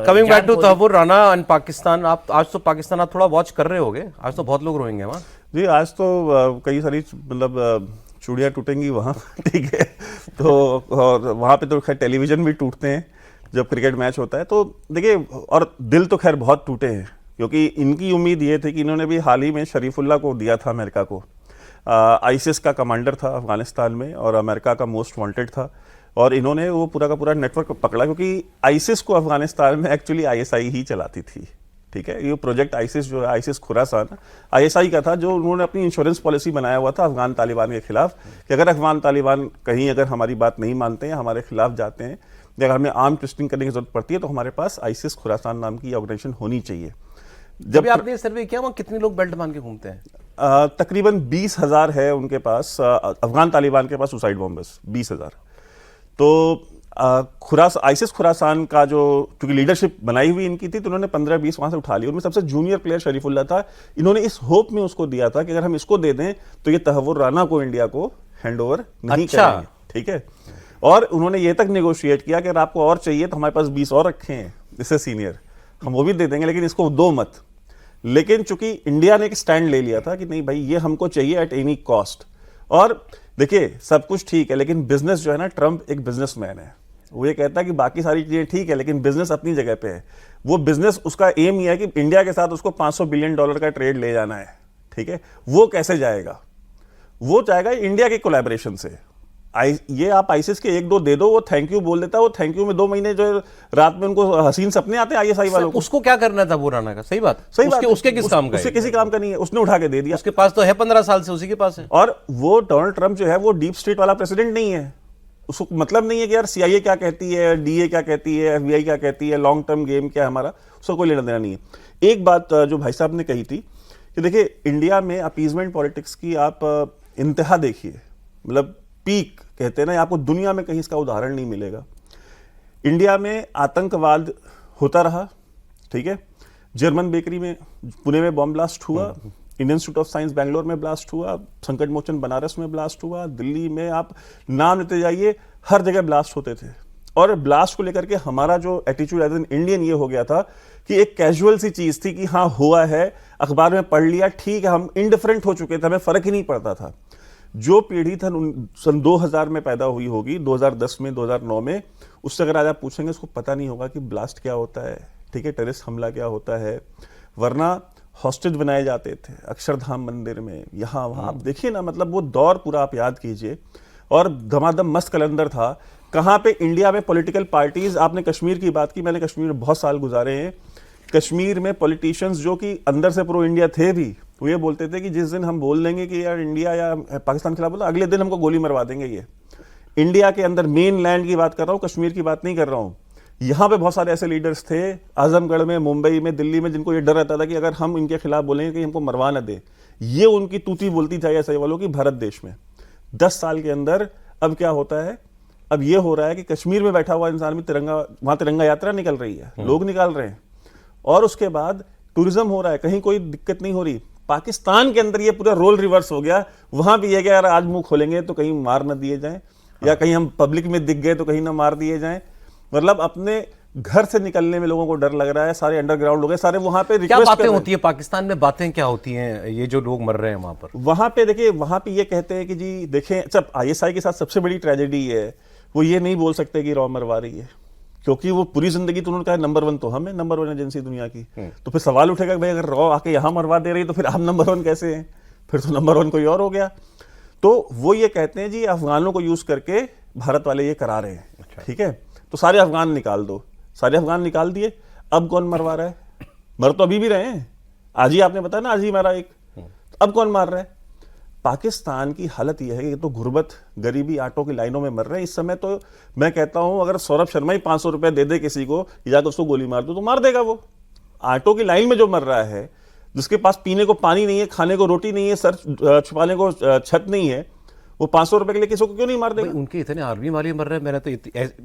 Coming back to Tahawwur Rana and Pakistan, आप आज तो पाकिस्तान आप थोड़ा वॉच कर रहे होगे, आज तो बहुत लोग रोएंगे वहाँ। जी आज तो कई सारी मतलब चूड़ियाँ टूटेंगी वहाँ ठीक है। तो और वहाँ पे तो खैर टेलीविजन भी टूटते हैं जब क्रिकेट मैच होता है। तो देखिए, और दिल तो खैर बहुत टूटे हैं, क्योंकि इनकी उम्मीद ये थी कि इन्होंने भी हाल ही में शरीफुल्ला को दिया था अमेरिका को। आईसिस का कमांडर था अफगानिस्तान में और अमेरिका का मोस्ट वांटेड था, और इन्होंने वो पूरा का पूरा नेटवर्क पकड़ा, क्योंकि आईसिस को अफगानिस्तान में एक्चुअली आईएसआई ही चलाती थी। ठीक है, ये प्रोजेक्ट आईसिस जो है, आईसिस खुरासान आईएसआई का था, जो उन्होंने अपनी इंश्योरेंस पॉलिसी बनाया हुआ था अफगान तालिबान के खिलाफ, कि अगर अफगान तालिबान कहीं अगर हमारी बात नहीं मानते हैं, हमारे खिलाफ जाते हैं, या अगर हमें आर्म ट्विस्टिंग करने की जरूरत पड़ती है, तो हमारे पास आईसिस खुरासान नाम की ऑर्गेनाइजेशन होनी चाहिए। जब आपने सर्वे किया वहाँ कितने लोग बेल्ट बांध के घूमते हैं? तकरीबन 20,000 है उनके पास, अफगान तालिबान के पास सुसाइड बॉम्बर्स 20,000। तो आईसिस खुरासान का जो क्योंकि लीडरशिप बनाई हुई इनकी थी, तो उन्होंने 15-20 वहां से उठा लिया। उनमें सबसे जूनियर प्लेयर शरीफुल्ला था। इन्होंने इस होप में उसको दिया था कि अगर हम इसको दे दें तो ये तहव्वुर राना को इंडिया को हैंड ओवर नहीं करेंगे। ठीक है, और उन्होंने ये तक नेगोशिएट किया कि अगर आपको और चाहिए तो हमारे पास 20 और रखे हैं इससे सीनियर, हम वो भी दे देंगे, लेकिन इसको दो मत। लेकिन चूंकि इंडिया ने एक स्टैंड ले लिया था कि नहीं भाई, ये हमको चाहिए एट एनी कॉस्ट। और देखिए, सब कुछ ठीक है, लेकिन बिजनेस जो है ना, ट्रंप एक बिजनेसमैन है। वो ये कहता है कि बाकी सारी चीजें ठीक है, लेकिन बिजनेस अपनी जगह पे है। वो बिजनेस, उसका एम ये है कि इंडिया के साथ उसको $500 बिलियन का ट्रेड ले जाना है। ठीक है, वो कैसे जाएगा? वो जाएगा इंडिया के कोलैबोरेशन से। ये आप आईसिस के 1-2 दे दो, वो थैंक यू बोल देता है। वो थैंक यू में 2 महीने जो रात में उनको हसीन सपने आते हैं आईएसआई वालों को। उसको क्या करना था वो राना का? सही बात, सही बात। उसके किस काम का? उसके किसी काम का नहीं है, उसने उठा के दे दिया। उसके पास तो है, 15 साल से उसी के पास है। और वो डोनाल्ड ट्रंप जो है, वो डीप स्टेट वाला प्रेसिडेंट नहीं है। उसको मतलब नहीं है कि यार सीआईए क्या कहती है, डीए क्या कहती है, एफबीआई क्या कहती है, लॉन्ग टर्म गेम क्या है हमारा, उसको कोई लेना देना नहीं है। एक बात जो भाई साहब ने कही थी कि देखिए, इंडिया में अपीजमेंट पॉलिटिक्स की आप इंतहा देखिए, मतलब पीक कहते हैं ना, आपको दुनिया में कहीं इसका उदाहरण नहीं मिलेगा। इंडिया में आतंकवाद होता रहा। ठीक है, जर्मन बेकरी में पुणे में बॉम्ब ब्लास्ट हुआ, Indian institute of science Bangalore में ब्लास्ट हुआ, संकट मोचन बनारस में ब्लास्ट हुआ, दिल्ली में आप नाम लेते जाइए, हर जगह ब्लास्ट होते थे। और ब्लास्ट को लेकर के हमारा जो एटीट्यूड एज एन इंडियन ये हो गया था कि एक कैजुअल सी चीज थी कि हाँ हुआ है, अखबार में पढ़ लिया, ठीक है, हम इंडिफरेंट हो चुके थे, हमें फर्क ही नहीं पड़ता था। जो पीढ़ी था सन 2000 में पैदा हुई होगी, 2010 में, 2009 में, उससे अगर आज आप पूछेंगे, उसको पता नहीं होगा कि ब्लास्ट क्या होता है, ठीक है, टेररिस्ट हमला क्या होता है। वरना हॉस्टेज बनाए जाते थे अक्षरधाम मंदिर में, यहाँ वहाँ। आप देखिए ना, मतलब वो दौर पूरा आप याद कीजिए। और धमाधम मस्त कलंदर था। कहाँ पे इंडिया में पॉलिटिकल पार्टीज, आपने कश्मीर की बात की, मैंने कश्मीर में बहुत साल गुजारे हैं। कश्मीर में पॉलिटिशियंस जो कि अंदर से प्रो इंडिया थे भी, वो ये बोलते थे कि जिस दिन हम बोल देंगे कि यार इंडिया या पाकिस्तान के खिलाफ बोला, अगले दिन हमको गोली मरवा देंगे। ये इंडिया के अंदर मेन लैंड की बात कर रहा हूँ, कश्मीर की बात नहीं कर रहा हूँ। यहाँ पे बहुत सारे ऐसे लीडर्स थे, आजमगढ़ में, मुंबई में, दिल्ली में, जिनको ये डर रहता था कि अगर हम इनके खिलाफ बोलेंगे कि हमको मरवा न दे। ये उनकी तूती बोलती थी ऐसे वालों की भारत देश में। 10 साल के अंदर अब क्या होता है? अब ये हो रहा है कि कश्मीर में बैठा हुआ इंसान भी तिरंगा, वहां तिरंगा यात्रा निकल रही है, लोग निकाल रहे हैं। और उसके बाद टूरिज्म हो रहा है, कहीं कोई दिक्कत नहीं हो रही। पाकिस्तान के अंदर ये पूरा रोल रिवर्स हो गया। वहां भी ये कि यार आज मुंह खोलेंगे तो कहीं मार न दिए जाएं, या कहीं हम पब्लिक में दिख गए तो कहीं ना मार दिए जाएं। मतलब अपने घर से निकलने में लोगों को डर लग रहा है। सारे अंडरग्राउंड लोग हैं, सारे वहां पे क्या बातें होती है पाकिस्तान में? बातें क्या होती हैं ये जो लोग मर रहे हैं वहां पर? वहां पे देखिए, वहां पे ये कहते हैं कि जी देखें, जब आईएसआई के साथ सबसे बड़ी ट्रेजेडी है, वो ये नहीं बोल सकते कि रॉ मरवा रही है, क्योंकि वो पूरी जिंदगी तो उन्होंने कहा नंबर 1 तो हम है, नंबर 1 एजेंसी दुनिया की। तो फिर सवाल उठेगा भाई, अगर रॉ आके यहां मरवा दे रही तो फिर हम नंबर 1 कैसे हैं? फिर तो नंबर 1 कोई और हो गया। तो वो ये कहते हैं जी अफगानों को यूज करके भारत वाले ये करा रहे हैं। ठीक है, तो सारे अफगान निकाल दो। सारे अफगान निकाल दिए, अब कौन मरवा रहा है? मर तो अभी भी रहे हैं, आज ही आपने बताया ना, आज ही मारा एक। अब कौन मार रहा है? पाकिस्तान की हालत यह है कि तो गुर्बत, गरीबी, आटों की लाइनों में मर रहे हैं इस समय। तो मैं कहता हूं, अगर सौरभ शर्मा ही 500 रुपए दे दे किसी को, जाकर उसको गोली मार दो तो मार देगा वो। आटों की लाइन में जो मर रहा है, जिसके पास पीने को पानी नहीं है, खाने को रोटी नहीं है, सर छुपाने को छत नहीं है, वो 500 रुपए के लिए किसी को क्यों नहीं मार देगा? उनके इतने आर्मी वाले मर रहे हैं, मैंने तो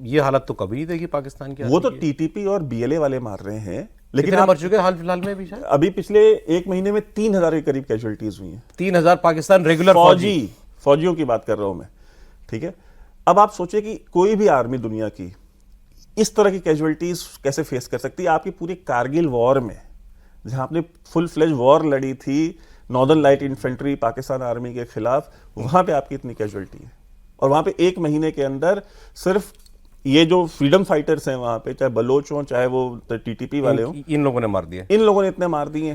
ये हालत तो कभी नहीं देखी पाकिस्तान की। वो तो टीटीपी और बीएलए वाले मार रहे हैं, लेकिन आप मर चुके हाल फिलहाल में भी शायद? अभी पिछले 1 महीने में 3000 के करीब कैजुअलिटीज हुई हैं। 3000 पाकिस्तान रेगुलर फौजियों की बात कर रहा हूं मैं। ठीक है, अब आप सोचिए कि कोई भी आर्मी दुनिया की इस तरह की कैजुअलिटीज कैसे फेस कर सकती है? आपकी पूरी कारगिल वॉर में, जहां आपने फुल फ्लेज वॉर लड़ी थी northern light infantry Pakistan army के खिलाफ, वहां पे आपकी इतनी कैजुअलिटी है, और वहां पे 1 महीने के अंदर सिर्फ ये जो फ्रीडम फाइटर्स हैं वहां पे, चाहे बलोच हों चाहे वो टीटीपी वाले हों, इन लोगों ने मार दिए। इन लोगों ने इतने मार दिए हैं।